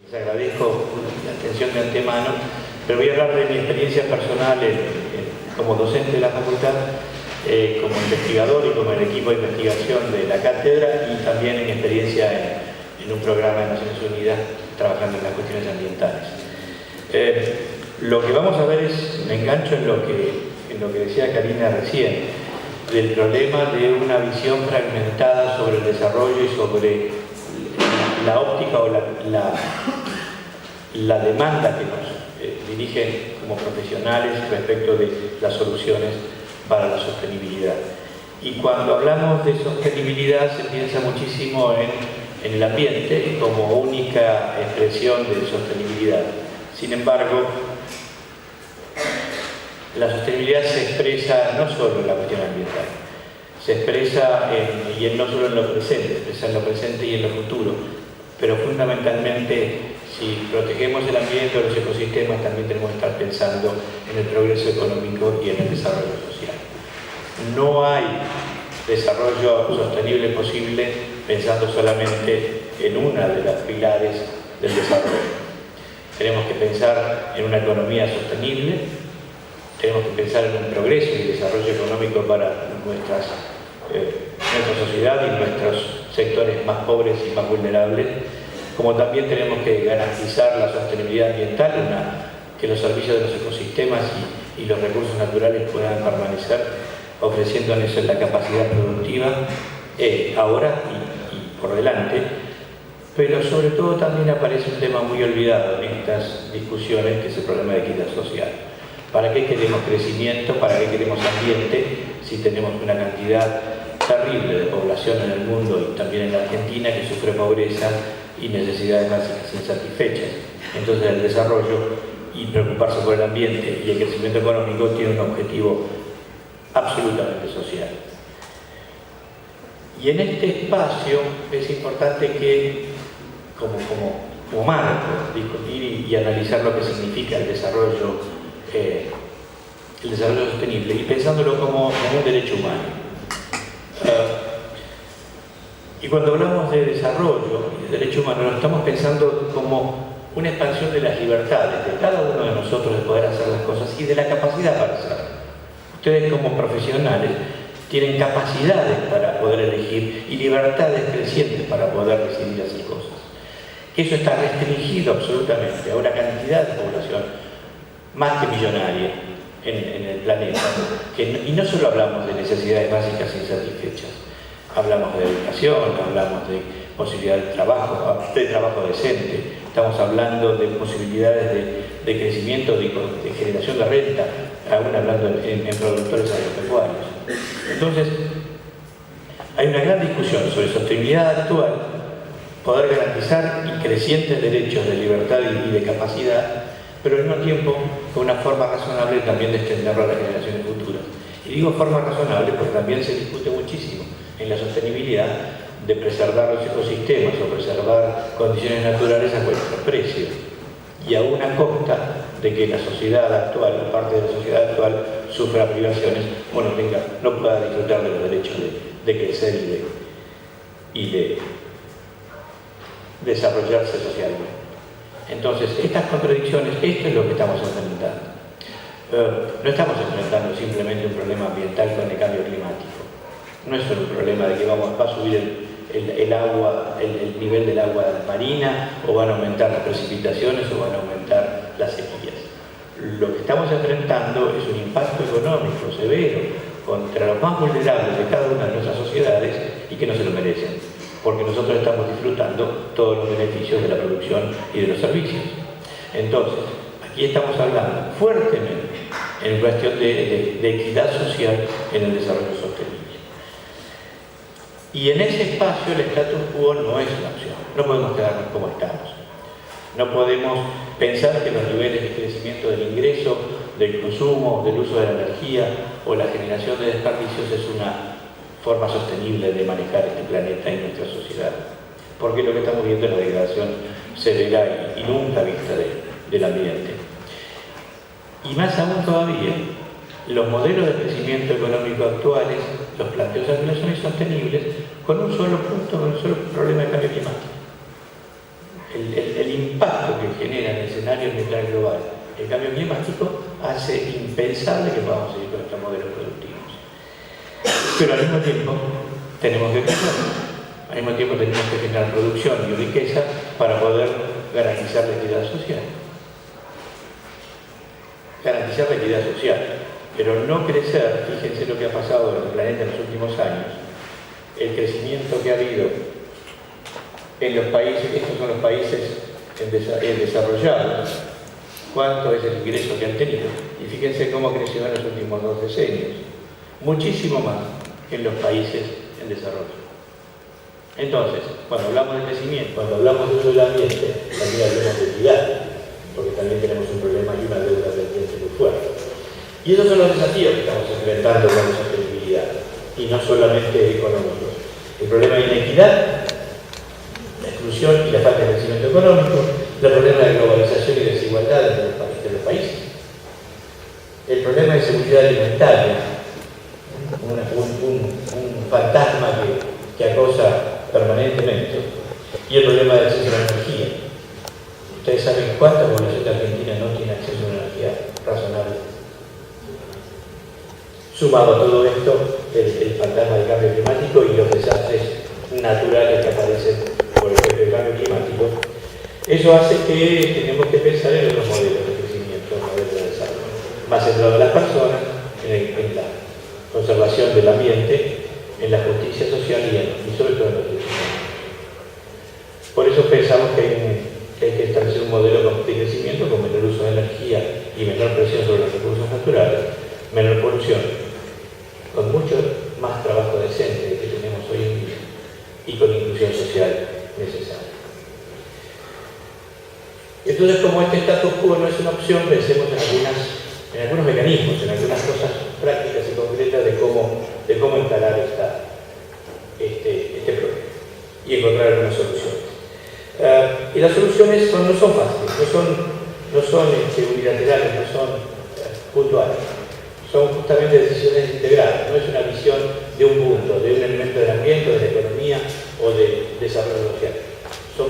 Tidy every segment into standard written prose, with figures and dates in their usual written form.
Les agradezco la atención de antemano, pero voy a hablar de mi experiencia personal como docente de la facultad, como investigador y como el equipo de investigación de la cátedra, y también mi experiencia en un programa de Naciones Unidas trabajando en las cuestiones ambientales. Lo que vamos a ver es, me engancho en lo que decía Karina recién, del problema de una visión fragmentada sobre el desarrollo y sobre la óptica o la demanda que nos dirigen como profesionales respecto de las soluciones para la sostenibilidad. Y cuando hablamos de sostenibilidad se piensa muchísimo en el ambiente como única expresión de sostenibilidad. Sin embargo, la sostenibilidad se expresa no solo en la cuestión ambiental, se expresa no solo en lo presente, se expresa en lo presente y en lo futuro, pero fundamentalmente, si protegemos el ambiente o los ecosistemas, también tenemos que estar pensando en el progreso económico y en el desarrollo social. No hay desarrollo sostenible posible pensando solamente en una de las pilares del desarrollo. Tenemos que pensar en una economía sostenible, tenemos que pensar en un progreso y desarrollo económico para nuestra sociedad y nuestros sectores más pobres y más vulnerables, como también tenemos que garantizar la sostenibilidad ambiental, que los servicios de los ecosistemas y los recursos naturales puedan permanecer ofreciéndoles la capacidad productiva ahora y por delante. Pero sobre todo también aparece un tema muy olvidado en estas discusiones, que es el problema de equidad social. ¿Para qué queremos crecimiento? ¿Para qué queremos ambiente? Si tenemos una cantidad terrible de población en el mundo y también en la Argentina que sufre pobreza y necesidades básicas insatisfechas. Entonces el desarrollo y preocuparse por el ambiente y el crecimiento económico tiene un objetivo absolutamente social. Y en este espacio es importante que, como marco, discutir y analizar lo que significa el desarrollo sostenible y pensándolo como un derecho humano. Y cuando hablamos de desarrollo y de derecho humano, lo estamos pensando como una expansión de las libertades de cada uno de nosotros de poder hacer las cosas y de la capacidad para hacerlo. Ustedes como profesionales tienen capacidades para poder elegir y libertades crecientes para poder decidir hacer cosas. Eso está restringido absolutamente a una cantidad de población más que millonaria en el planeta. Y no solo hablamos de necesidades básicas insatisfechas, hablamos de educación, hablamos de posibilidades de trabajo decente, estamos hablando de posibilidades de crecimiento, de generación de renta, aún hablando en productores agropecuarios. Entonces, hay una gran discusión sobre sostenibilidad actual, poder garantizar crecientes derechos de libertad y de capacidad, pero al mismo tiempo con una forma razonable también de extenderlo a las generaciones futuras. Y digo forma razonable porque también se discute muchísimo en la sostenibilidad de preservar los ecosistemas o preservar condiciones naturales a cualquier precio, y a una costa de que la sociedad actual, parte de la sociedad actual, sufra privaciones o no pueda disfrutar de los derechos de crecer y de desarrollarse socialmente. Entonces, estas contradicciones, esto es lo que estamos enfrentando. No estamos enfrentando simplemente un problema ambiental con el cambio climático. No es solo un problema de que va a subir el nivel del agua marina, o van a aumentar las precipitaciones, o van a aumentar las sequías. Lo que estamos enfrentando es un impacto económico severo contra los más vulnerables de cada una de nuestras sociedades y que no se lo merecen, porque nosotros estamos disfrutando todos los beneficios de la producción y de los servicios. Entonces, aquí estamos hablando fuertemente en cuestión de equidad social en el desarrollo sostenible. Y en ese espacio el status quo no es una opción. No podemos quedarnos como estamos. No podemos pensar que los niveles de crecimiento del ingreso, del consumo, del uso de la energía o la generación de desperdicios es una forma sostenible de manejar este planeta y nuestra sociedad. Porque lo que estamos viendo es la degradación severa y nunca vista del ambiente. Y más aún todavía, los modelos de crecimiento económico actuales, los planteos de son insostenibles con un solo punto, con un solo problema de cambio climático. El impacto escenario ambiental global. El cambio climático hace impensable que podamos seguir con estos modelos productivos. Pero al mismo tiempo tenemos que crecer. Al mismo tiempo tenemos que generar producción y riqueza para poder garantizar la equidad social. Garantizar la equidad social. Pero no crecer, fíjense lo que ha pasado en el planeta en los últimos años, el crecimiento que ha habido en los países, estos son los países en desarrollados, cuánto es el ingreso que han tenido. Y fíjense cómo creció en los últimos 2 decenios. Muchísimo más que en los países en desarrollo. Entonces, cuando hablamos de crecimiento, cuando hablamos de uso del ambiente, también hablamos de equidad, porque también tenemos un problema y una deuda pendiente muy fuerte. Y esos son los desafíos que estamos enfrentando con esa sostenibilidad, y no solamente económicos. El problema de inequidad, la exclusión y la falta de crecimiento económico, el problema de globalización y desigualdad entre los países, el problema de seguridad alimentaria, un fantasma que acosa permanentemente, y el problema de acceso a la energía. Ustedes saben cuánta población de Argentina no tiene acceso a una energía razonable. Sumado a todo esto, el fantasma del cambio climático y los desastres naturales que aparecen por el efecto del cambio climático, eso hace que tenemos que pensar en otros modelos de crecimiento, modelos de desarrollo, más centrado en las personas, en la conservación del ambiente, en la justicia social y sobre todo en los derechos humanos. Por eso pensamos que hay que establecer un modelo de crecimiento con menor uso de energía y menor presión sobre los recursos naturales, menor polución, con mucho más trabajo decente que tenemos hoy en día y con inclusión social necesaria. Entonces, como este status quo no es una opción, pensemos en algunos mecanismos, en algunas cosas prácticas y concretas de cómo encarar este problema y encontrar algunas soluciones. Y las soluciones no son fáciles, no son unilaterales, no son puntuales. Son justamente decisiones integrales, no es una visión de un punto, de un elemento del ambiente, de la economía o del desarrollo social. Son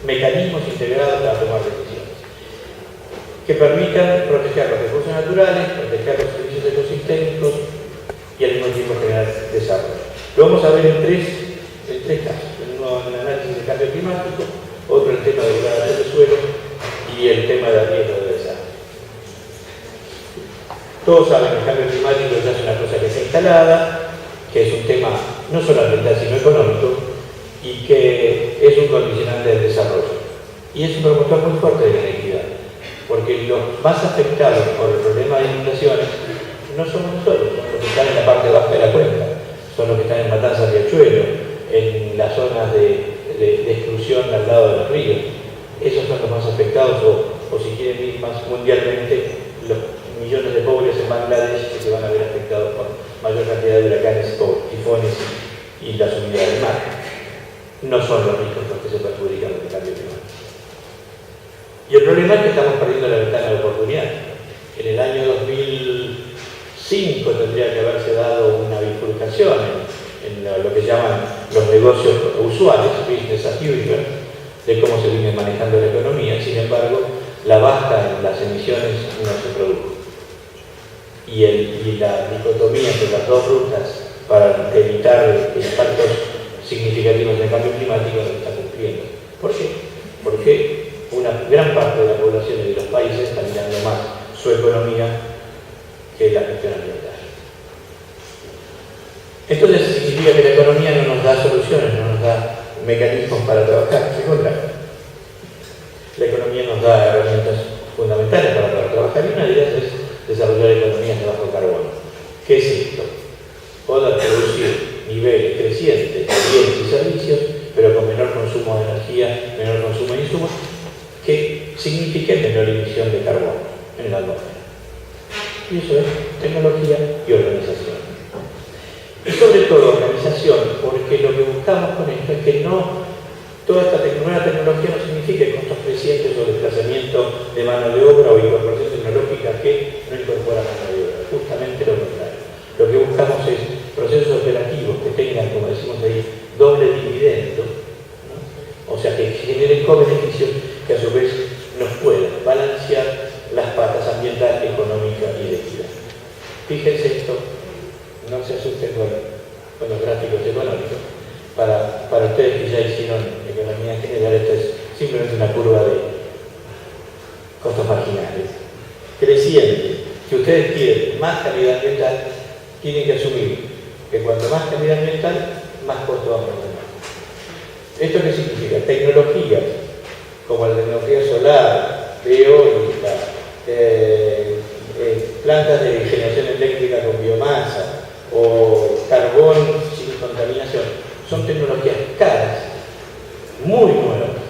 mecanismos integrados para tomar decisiones que permitan proteger los recursos naturales, proteger los servicios ecosistémicos y al mismo tiempo generar desarrollo. Lo vamos a ver en tres casos. Uno en el análisis del cambio climático, otro el tema de degradación del suelo y el tema del riesgo de desastre. Todos saben que el cambio climático ya es una cosa que está instalada, que es un tema no solo ambiental sino económico y que es un condicionante del desarrollo. Y es un promotor muy fuerte de la inequidad, porque los más afectados por el problema de inundaciones no somos nosotros, son los que están en la parte baja de la cuenca, son los que están en Matanzas Riachuelo, en las zonas de exclusión al lado de los ríos. Esos son los más afectados, o si quieren ir más mundialmente, los millones de pobres en Bangladesh que se van a ver afectados por mayor cantidad de huracanes, por tifones y la subida del mar. No son los ricos los que se perjudican por el cambio climático. Y el problema es que estamos perdiendo la ventana de oportunidad. En el año 2005 tendría que haberse dado una bifurcación en lo que llaman los negocios usuales, business as usual, de cómo se viene manejando la economía. Sin embargo, la baja en las emisiones no se produjo. Y la dicotomía entre las dos rutas para evitar impactos significativos del cambio climático no se está cumpliendo. ¿Por qué? Porque una gran parte de la población y de los países está mirando más su economía que la gestión ambiental. Entonces significa que la economía no nos da soluciones, no nos da mecanismos para trabajar. Se contrario. La economía nos da herramientas fundamentales para poder trabajar y una de ellas es desarrollar economías de bajo carbono. ¿Qué es esto? Poder producir niveles crecientes de bienes y servicios, pero con menor consumo de energía, menor consumo de insumos, que signifique menor emisión de carbono en la atmósfera. Y eso es tecnología y organización. Y sobre todo organización, porque lo que buscamos con esto es que toda esta nueva tecnología no signifique costos crecientes o desplazamiento de mano de obra o incorporación tecnológica que no incorpora mano de obra. Justamente lo contrario. Lo que buscamos es procesos operativos que tengan, como decimos ahí, doble dividendo, ¿no? O sea, que generen co-beneficios que a su vez nos ustedes que ya hicieron economía general, esto es simplemente una curva de costos marginales. Creciente. Si ustedes quieren más calidad ambiental, tienen que asumir que cuanto más calidad ambiental, más costo vamos a tener. ¿Esto qué significa? Tecnologías como la tecnología solar, eólica, plantas de generación eléctrica con biomasa o carbón sin contaminación, son tecnologías caras, muy nuevas,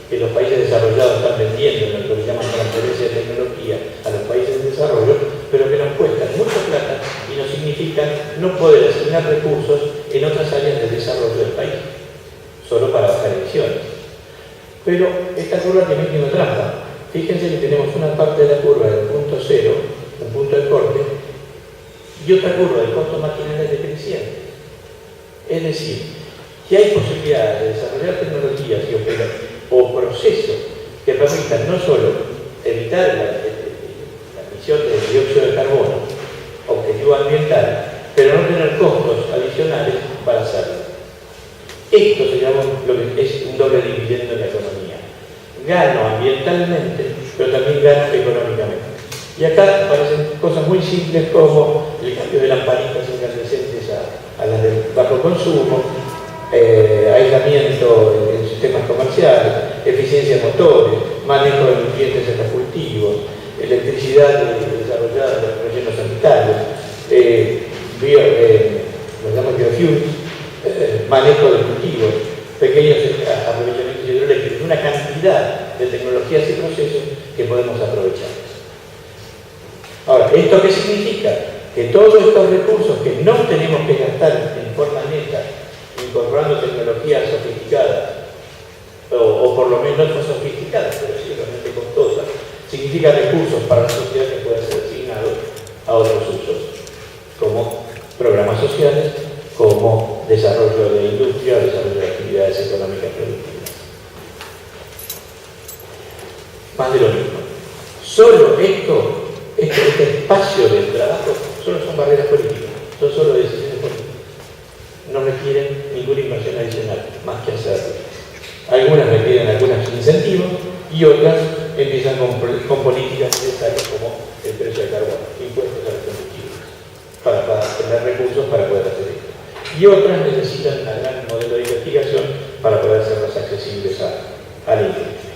que los países desarrollados están vendiendo en lo que llaman transferencia de tecnología a los países en desarrollo, pero que nos cuestan mucha plata y nos significan no poder asignar recursos en otras áreas de desarrollo del país, solo para bajar emisiones. Pero esta curva tiene una trampa. Fíjense que tenemos una parte de la curva del punto cero, un punto de corte, y otra curva de costos marginales decrecientes. Es decir, que hay posibilidades de desarrollar tecnologías o procesos que permitan no solo evitar la emisión de dióxido de carbono, objetivo ambiental, pero no tener costos adicionales para hacerlo. Esto se llama lo que es un doble dividendo en la economía. Gano ambientalmente, pero también gano económicamente. Y acá aparecen cosas muy simples como el cambio de lamparitas incandescentes a las de bajo consumo, aislamiento en sistemas comerciales, eficiencia de motores, manejo de nutrientes en los cultivos, electricidad desarrollada en los rellenos sanitarios, lo llamamos biofuels, manejo de cultivos, pequeños aprovechamientos hidroeléctricos, una cantidad de tecnologías y procesos que podemos aprovechar. Ahora, ¿esto qué significa? Que todos estos recursos que no tenemos que gastar en forma neta, incorporando tecnologías sofisticadas, o por lo menos no sofisticadas, pero sí realmente costosas, significa recursos para la sociedad que pueden ser asignados a otros usos, como programas sociales, como desarrollo de industria, desarrollo de actividades económicas productivas. Más de lo mismo. Solo este espacio del trabajo, solo son barreras políticas, son solo decisiones políticas. No requieren ninguna inversión adicional, más que hacerlo. Algunas requieren algunos incentivos y otras empiezan con políticas necesarias como el precio del carbono, impuestos a los combustibles, para tener recursos para poder hacer esto. Y otras necesitan un gran modelo de investigación para poder hacerlas accesibles a la industria.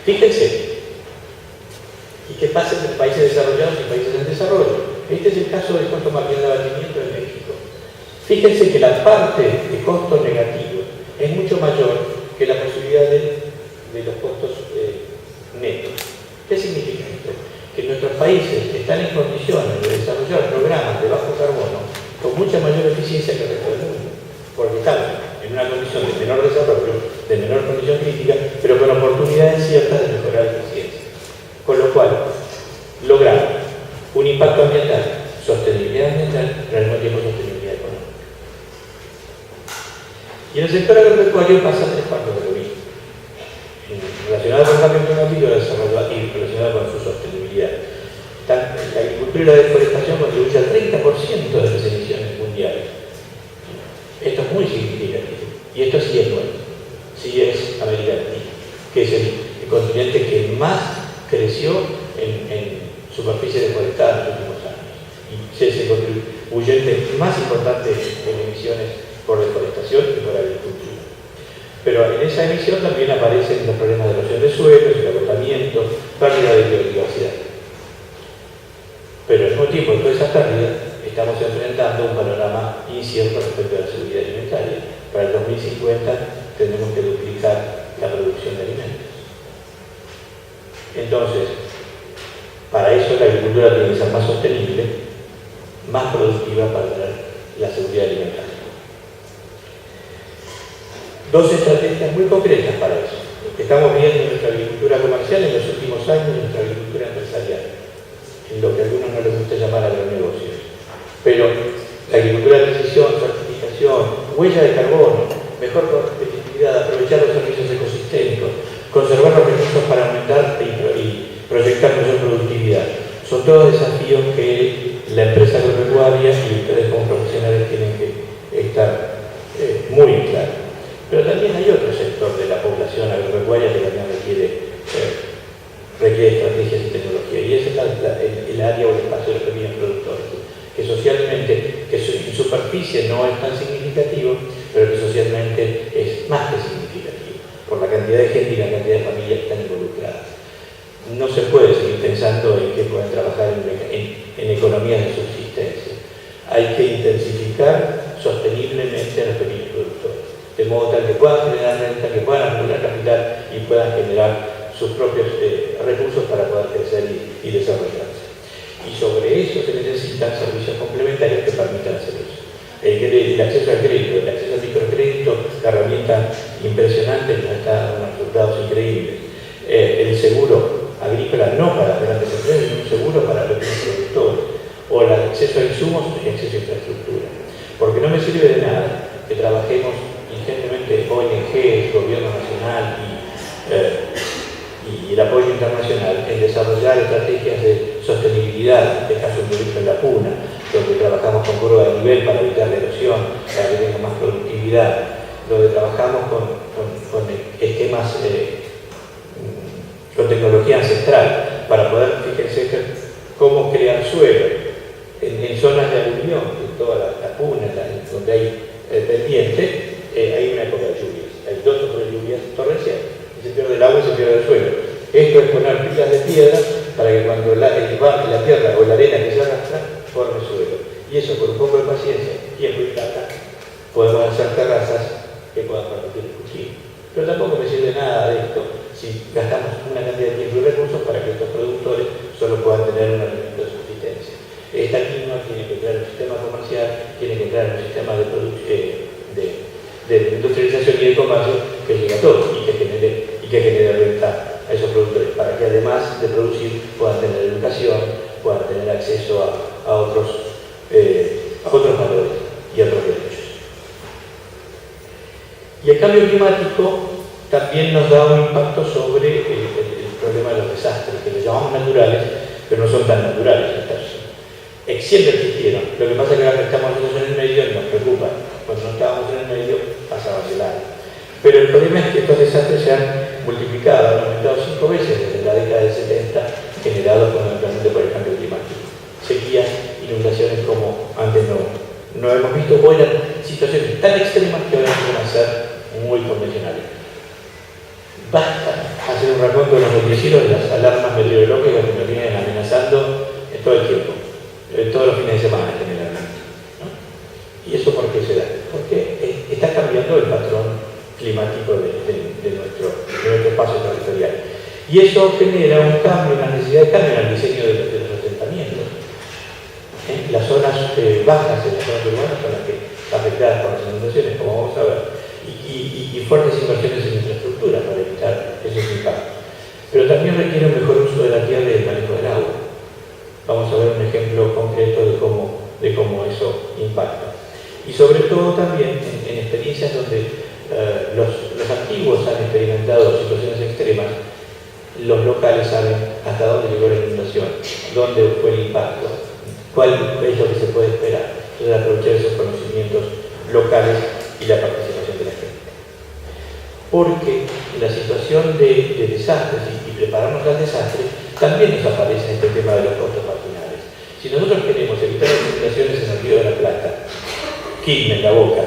Fíjense, ¿y qué pasa entre países desarrollados y países en desarrollo? Este es el caso del costo marginal de abatimiento en México. Fíjense que la parte de costos negativos es mucho mayor que la posibilidad de los costos netos. ¿Qué significa esto? Que nuestros países están en condiciones de desarrollar programas de bajo carbono con mucha mayor eficiencia que el resto del mundo, porque estamos en una condición de menor desarrollo, de menor condición crítica, pero con oportunidades ciertas de mejorar la eficiencia. Con lo cual, lograr un impacto ambiental, sostenibilidad ambiental, pero al mismo tiempo sostenibilidad económica. Y en el sector agropecuario pasa tres cuartos de lo mismo. Relacionado con el cambio climático y relacionado con su sostenibilidad. La agricultura y la deforestación contribuyen al 30% de las emisiones mundiales. Esto es muy significativo. Y esto sí es nuevo. Sí es América Latina, que es el continente que más creció en superficie deforestada en los últimos años. Y es el contribuyente más importante en emisiones por deforestación y por agricultura. Pero en esa emisión también aparecen los problemas de erosión de suelos, el agotamiento, pérdida de biodiversidad. Pero al mismo tiempo, en toda esa pérdida, estamos enfrentando un panorama incierto respecto a la seguridad alimentaria. Para el 2050 tendremos que duplicar la producción de alimentos. Entonces, para eso la agricultura tiene que ser más sostenible, más productiva para tener la seguridad alimentaria. Dos estrategias muy concretas para eso. Estamos viendo en nuestra agricultura comercial en los últimos años, en nuestra agricultura empresarial, en lo que a algunos no les gusta llamar agronegocios. Pero la agricultura de precisión, certificación, huella de carbono, mejor competitividad, aprovechar los servicios ecosistémicos, conservar los recursos para aumentar y proyectar mayor productividad. Son todos desafíos que la empresa agropecuaria y ustedes como profesionales tienen que estar muy claros. puedan generar renta, que puedan acumular capital y puedan generar sus propios recursos para poder crecer y desarrollarse. Y sobre eso se necesitan servicios complementarios que permitan hacer eso. El acceso al crédito, el acceso al microcrédito, la herramienta impresionante que nos está dando unos resultados increíbles. El seguro agrícola no para grandes empresas, sino un seguro para pequeños productores. O el acceso a insumos y acceso a infraestructura. Porque no me sirve de nada que trabajemos ingentemente ONG, gobierno nacional y el apoyo internacional en desarrollar estrategias de sostenibilidad, en este caso un proyecto en la Puna, donde trabajamos con curva de nivel para evitar la erosión, para que tenga más productividad, donde trabajamos con esquemas, con tecnología ancestral, para poder, fíjense, cómo crear suelo en zonas de aluvión, en toda la Puna, donde hay pendiente, hay una época de lluvias, hay 2 o 3 lluvias torrenciales, y se pierde el agua y se pierde el suelo. Esto es poner pilas de piedra para que cuando la tierra o la arena que se arrastra forme suelo. Y eso, con un poco de paciencia, tiempo y plata, podemos hacer terrazas que puedan permitir el cultivo. Pero tampoco me sirve nada de esto si gastamos una cantidad de tiempo y recursos para que estos productores solo puedan tener un alimento de subsistencia. Esta quinoa tiene que entrar en el sistema comercial, tiene que entrar en el sistema de industrialización y de comercio que llegue a todos y que genere renta a esos productores, para que además de producir puedan tener educación, puedan tener acceso a otros valores y a otros derechos. Y el cambio climático también nos da un impacto sobre el problema de los desastres, que les llamamos naturales, pero no son tan naturales en caso. Siempre existieron. Lo que pasa es que ahora que estamos nosotros en el medio nos preocupa. Cuando no estábamos en el medio pasaba el año. Pero el problema es que estos desastres se han multiplicado, han aumentado 5 veces desde la década del 70, generados fundamentalmente por el cambio climático. Sequías, inundaciones como antes no hemos visto, o eran situaciones tan extremas que ahora van a ser muy convencionales. Basta hacer un raconto de los noticieros de las alarmas meteorológicas que nos vienen amenazando todo el tiempo, todos los fines de semana generalmente, ¿no? ¿Y eso por qué se da? Porque está cambiando el patrón climático de nuestro espacio territorial. Y eso genera un cambio, una necesidad de cambio en el diseño de los asentamientos. Las zonas bajas, en las zonas urbanas, son las que están afectadas por las inundaciones, como vamos a ver, y fuertes inversiones en infraestructura para evitar esos impactos. Pero también requiere un mejor uso de la tierra y el manejo del agua. Vamos a ver un ejemplo concreto de cómo eso impacta. Y sobre todo también en experiencias donde los antiguos han experimentado situaciones extremas, los locales saben hasta dónde llegó la inundación, dónde fue el impacto, cuál es lo que se puede esperar. Entonces, aprovechar esos conocimientos locales y la participación de la gente. Porque la situación de desastres y prepararnos al desastre también nos aparece en este tema de los costos marginales. Si nosotros queremos evitar las inundaciones en el Río de la Plata, Quilmes, La Boca,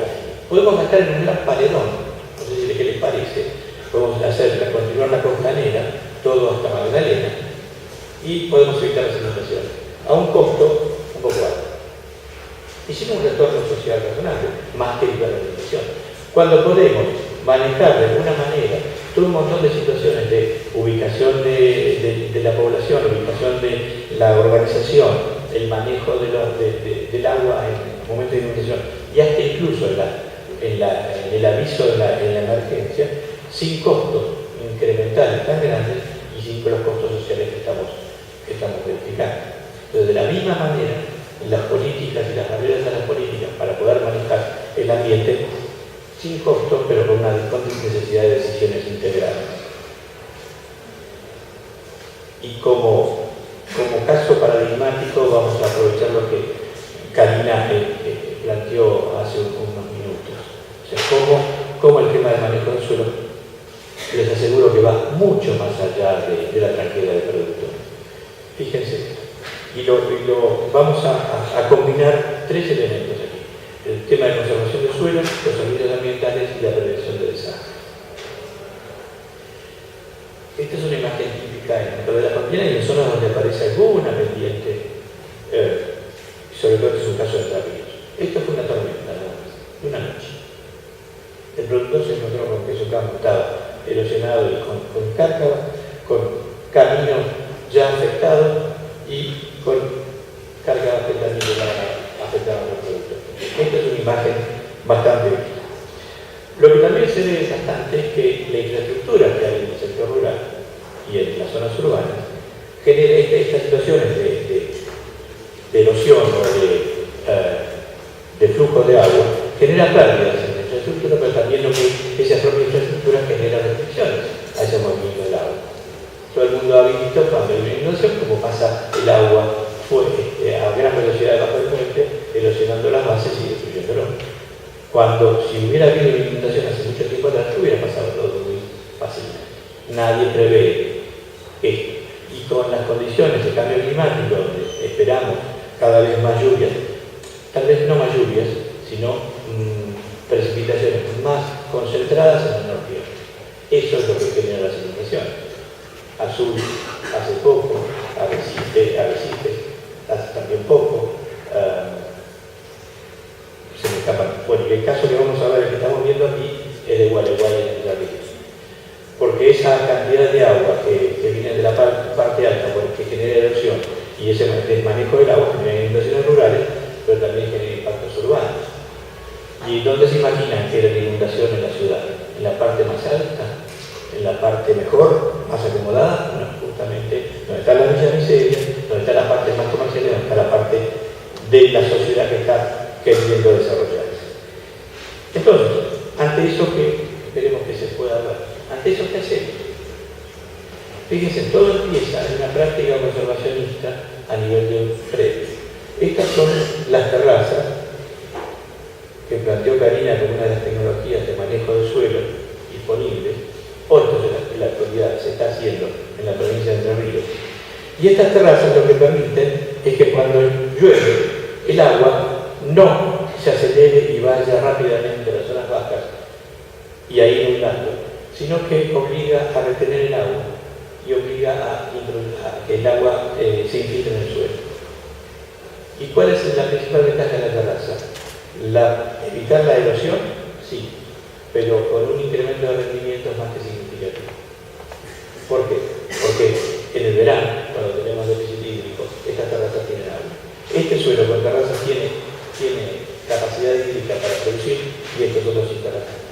podemos gastar en un gran paredón, no sé si qué les parece, podemos continuar la costanera, todo hasta Magdalena, y podemos evitar las inundaciones, a un costo un poco alto. Y sin un retorno social razonable, más que evitar la inundación. Cuando podemos manejar de alguna manera todo un montón de situaciones de ubicación de la población, ubicación de la organización, el manejo del agua en el momento de inundación y hasta incluso en el aviso de la emergencia, sin costos incrementales tan grandes y sin los costos sociales que estamos verificando. Entonces, de la misma manera, las políticas y las barreras a las políticas para poder manejar el ambiente sin costos, pero con una necesidad de decisiones integrales. Y como caso paradigmático vamos a aprovechar lo que Karina planteó hace unos minutos. O sea, cómo el tema del manejo del suelo, les aseguro que va mucho más allá de la tranquilidad del productor. Fíjense, y vamos a combinar 3 elementos aquí. El tema de conservación del suelo, los servicios ambientales y la prevención de desastres. Esta es una imagen típica en lo de la Pampeana y en zonas donde aparece alguna pendiente, sobre todo es un caso de Entre Ríos. Esto fue una tormenta, nada más, de una noche. El productor se encontró con que genera estas situaciones de erosión o de flujo de agua, genera pérdidas en la infraestructura, pero también lo que esa propia infraestructura genera restricciones a ese movimiento del agua. Todo el mundo ha visto cuando hay una inundación cómo pasa el agua a gran velocidad debajo del puente, erosionando las bases y destruyéndolo. Cuando, si hubiera habido una inundación hace mucho tiempo atrás, hubiera pasado todo muy fácilmente. Nadie prevé esto. Y con las condiciones de cambio climático, donde esperamos cada vez más lluvias, tal vez no más lluvias, sino precipitaciones más concentradas en el norte. Eso es lo que genera las inundaciones. Azul hace poco, Arrecife hace también poco, se me escapan. Bueno, el caso que vamos a ver, el que estamos viendo aquí, es de Gualeguay en el río. Porque esa cantidad de agua que viene de la parte alta, que genera erosión, y ese desmanejo del agua genera inundaciones rurales, pero también genera impactos urbanos. ¿Y dónde se imaginan que era la inundación en la ciudad? ¿En la parte más alta? ¿En la parte mejor, más acomodada? Bueno, justamente donde está la Villa Miseria, donde está la parte más comercial, donde está la parte de la sociedad que está queriendo desarrollarse. Entonces, ante eso que esperemos que se pueda ver, ante eso que hacemos, fíjense, todo empieza en una práctica conservacionista a nivel de un predio. Estas son las terrazas que planteó Karina como una de las tecnologías de manejo de suelo disponibles. Otro en la actualidad se está haciendo en la provincia de Entre Ríos. Y estas terrazas lo que permiten es que cuando llueve el agua no se acelere y vaya rápidamente a las zonas bajas y ahí inundando, sino que obliga a retener el agua y obliga a que el agua se infiltre en el suelo. ¿Y cuál es la principal ventaja de la terraza? Evitar la erosión, sí, pero con un incremento de rendimientos más que significativo. ¿Por qué? Porque en el verano, cuando tenemos déficit hídrico, estas terrazas tienen agua. Este suelo con terrazas tiene capacidad hídrica para producir y estos otros instalaciones.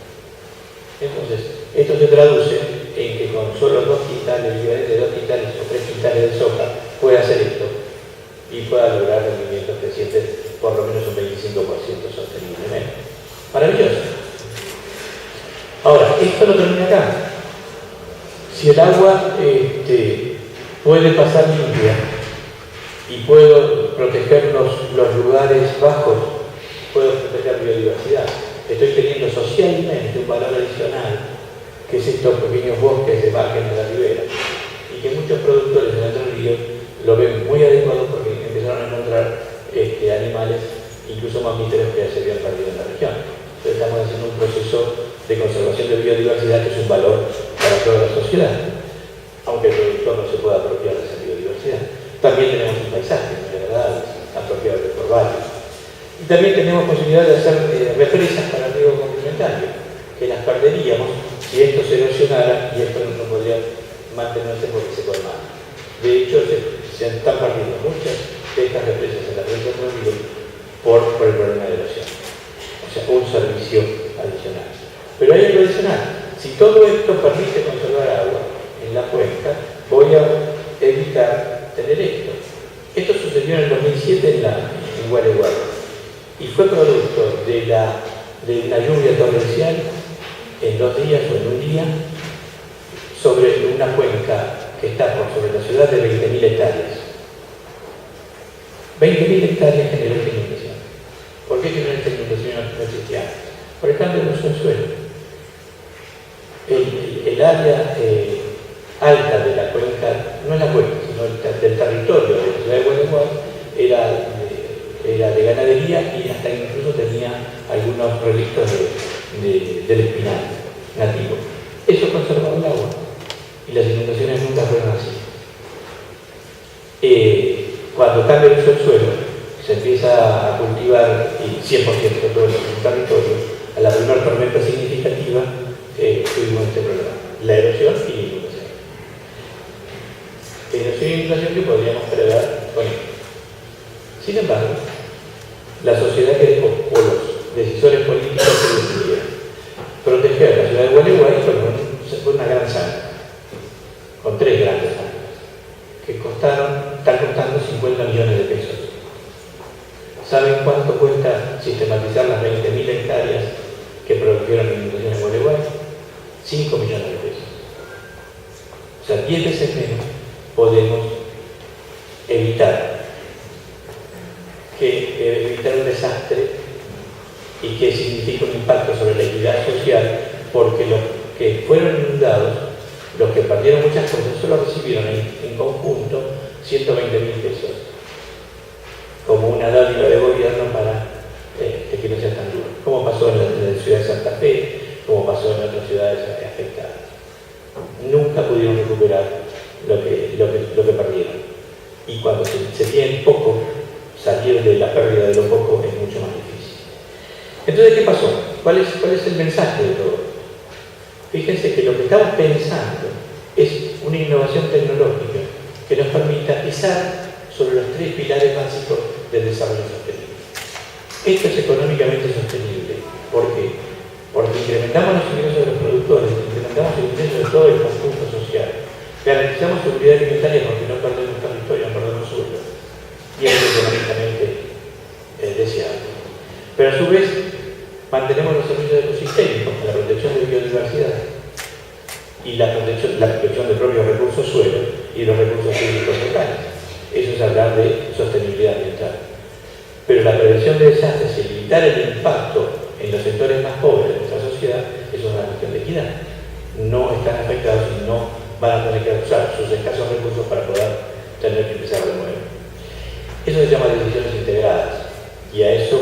Entonces, esto se traduce en que con solo 2 quintales, equivalente de 2 quintales o 3 quintales de soja, puede hacer esto y pueda lograr rendimientos crecientes por lo menos un 25% sosteniblemente. Maravilloso. Ahora, esto no termina acá. Si el agua puede pasar limpia y puedo proteger los lugares bajos, puedo proteger biodiversidad. Estoy teniendo socialmente un valor adicional, que es estos pequeños bosques de márgenes de la ribera, y que muchos productores de Entre Ríos lo ven muy adecuado porque empezaron a encontrar animales, incluso mamíferos que se habían perdido en la región. Entonces estamos haciendo un proceso de conservación de biodiversidad que es un valor para toda la sociedad, aunque el productor no se pueda apropiar de esa biodiversidad. También tenemos un paisaje muy agradable, apropiable por varios. Y también tenemos posibilidad de hacer represas para el riego complementario, que las perderíamos si esto se erosionara y esto no podría mantenerse porque se colmara. De hecho, se están perdiendo muchas de estas represas en la provincia de Entre Ríos por el problema de erosión. O sea, un servicio adicional. Pero hay algo adicional. Si todo esto permite conservar agua en la cuenca, voy a evitar tener esto. Esto sucedió en el 2007 en Gualeguay y fue producto de la lluvia torrencial en 2 días o en un día sobre una cuenca que está por sobre la ciudad de 20.000 hectáreas. 20.000 hectáreas generó esta inundación. ¿Por qué generó esta inundación no existía? Por el cambio de uso del suelo. El área alta de la cuenca, no es la cuenca, sino del territorio de la ciudad de Gualeguay, era de ganadería y hasta incluso tenía algunos relictos del espinal nativo. Eso conservaba el agua y las inundaciones nunca fueron así. Cuando cambia el uso del suelo, se empieza a cultivar y 100% de todo el territorio, a la primera tormenta significativa tuvimos este problema, la erosión y la inundación. Erosión y inundación que podríamos prever con esto. Sin embargo, la sociedad que dejó, o los decisores políticos que decidieron proteger la ciudad de Gualeguay fue una gran zanja, con 3 grandes zanjas, que costaron 5 millones de pesos. O sea, 10 veces menos podemos evitar un desastre y que significa un impacto sobre la equidad social, porque los que fueron inundados, los que perdieron muchas cosas, solo recibieron en conjunto 120.000 pesos, como una dádiva de gobierno para que no sea tan duro, como pasó en la ciudad de Santa Fe, como pasó en otras ciudades afectadas. Nunca pudieron recuperar lo que perdieron. Y cuando se tiene poco, salir de la pérdida de lo poco es mucho más difícil. Entonces, ¿qué pasó? ¿Cuál es el mensaje de todo? Fíjense que lo que estamos pensando es una innovación tecnológica que nos permita pisar sobre los 3 pilares básicos del desarrollo sostenible. Esto es económicamente sostenible. ¿Por qué? Porque incrementamos los ingresos de los productores, incrementamos el ingreso de todo el conjunto social, garantizamos seguridad alimentaria porque no perdemos territorio, no perdemos suelo, y es económicamente deseable. Pero a su vez, mantenemos los servicios ecosistémicos, la protección de biodiversidad y la protección de propios recursos suelo y los recursos hídricos locales. Eso es hablar de sostenibilidad ambiental. Pero la prevención de desastres y limitar el impacto en los sectores más pobres de nuestra sociedad es una cuestión de equidad. No están afectados y no van a tener que usar sus escasos recursos para poder tener que empezar de nuevo. Eso se llama decisiones integradas. Y eso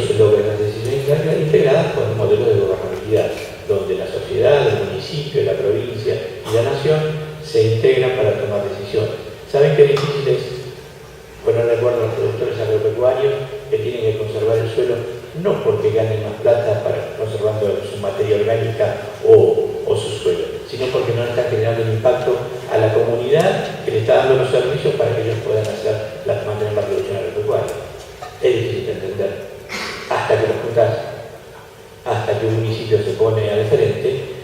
se logra en las decisiones integradas con un modelo de gobernabilidad, donde la sociedad, el municipio, la provincia y la nación se integran para tomar decisiones. ¿Saben qué difícil es poner de acuerdo a los productores agropecuarios que tienen que conservar el suelo? No porque ganen más plata conservando su materia orgánica o su suelo, sino porque no están generando un impacto a la comunidad que le está dando los servicios para que ellos puedan mantener la producción agropecuaria. Es difícil de entender. Hasta que lo juntás, hasta que un municipio se pone al frente,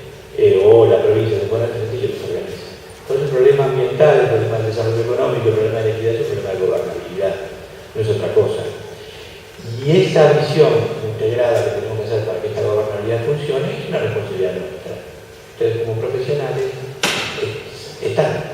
o la provincia se pone al frente y los organiza. Entonces el problema ambiental, el problema del desarrollo económico, el problema de la equidad es un problema de gobernabilidad, no es otra cosa. Y esa visión integrada que tenemos que hacer para que esta gobernabilidad funcione es una responsabilidad nuestra. Ustedes como profesionales están